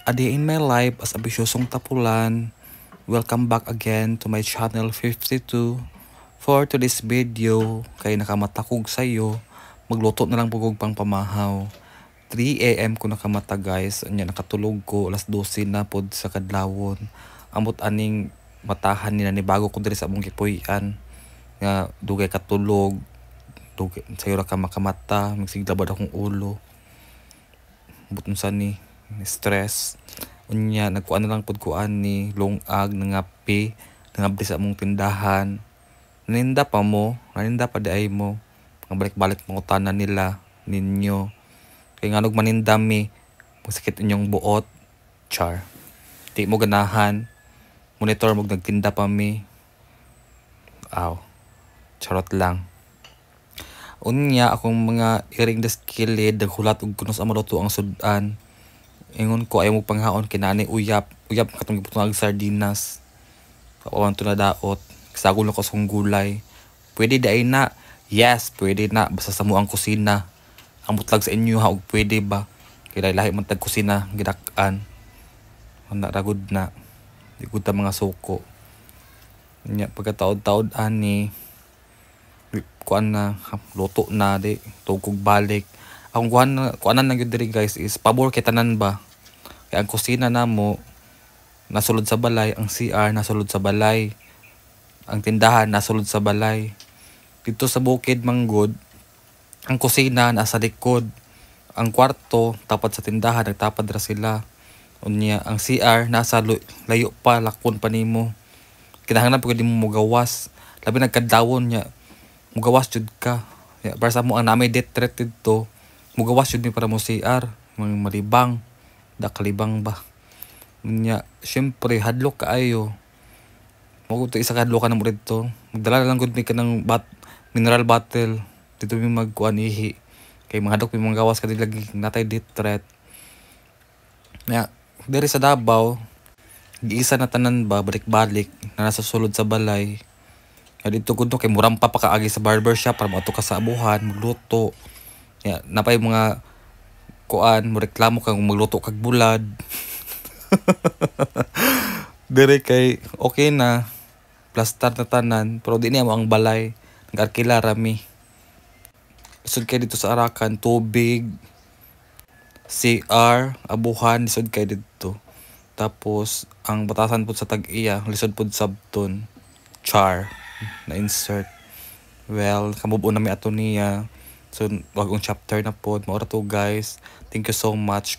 A day in my life as ambisyosong tapulan. Welcome back again to my channel 52. For today's video, kay nakamatakog sa'yo, magluto na lang bugog pang pamahaw. 3 AM ko nakamata guys, anya nakatulog ko, alas 12 na pod sa kadlawon. Amot aning matahan nila ni bago ko diri sa among gipuy-an. Nga dugay katulog, dugay sayo ra ka makamata, magsiglabad akong ulo. Buton sa ni stress unya nagkuan na lang pud kuan ni lungag nangapi nangabdi sa among tindahan naninda pa diay mo nga balik-balik pangutanan nila ninyo kay nganog maninda mi masakit inyong buot char di mo ganahan monitor mo nagtinda pa mi charot lang. Unya akong mga iring daskilid naghulat og kunos amaluto ang sudan. Ingon ko ayaw mo panghaon kinani uyap katong gibutong sardinas. Kawan to na daot. Sagol na ko sa gulay. Pwede daay na. Yes, pwede na basta sa mo ang kusina. Ang butlag sa inyo ha og pwede ba? Kay lahi man tag kusina gidak-an. Ana ragud na. Di gud ta mga suko. Nya pagkataod-taod ani kuan na luto na di tugog balik ang kuanan na gyud diri guys is pabor kay tanan ba kay ang kusina namo nasulod sa balay, ang CR nasulod sa balay, ang tindahan nasulod sa balay. Dito sa bukid manggod ang kusina nasa likod, ang kwarto tapat sa tindahan nagtapad ra sila. Unya ang CR nasa layo pa lakon pa nimo kinahanglan pud mo mugawas labi nagkadlawon nya mugawas jud ka. Para sa mo ang namay death threat dito, mugawas jud mi para mo CR, malibang, kalibang ba. Nya, syempre hadlok kaayo. Mo to isa kadlok ka na mo dito. Magdala lang gud mi kanang mineral bottle. Dito mi magkuan ihi. Kay mga hadlok mi mga gawas kadto lagi natay death threat. Nya, diri sa Davao, giisa na tanan ba balik-balik na nasa sulod sa balay. Dito ko kay murang pa kaagi sa barbershop para mato ka sa abuhan magluto. Napay mga kuan mo reklamo kang magluto kag bulad. Dire kay okay na plaster na tanan pero di niya mo ang balay nag-arkila rami. Isod kay dito sa Arakan tubig CR abuhan lisod kay dito. Tapos ang batasan pud sa tag-iya lisod pud sabton char na insert. Well, kamubo na mi ato niya. So, wagong chapter na pod. Maura to guys. Thank you so much.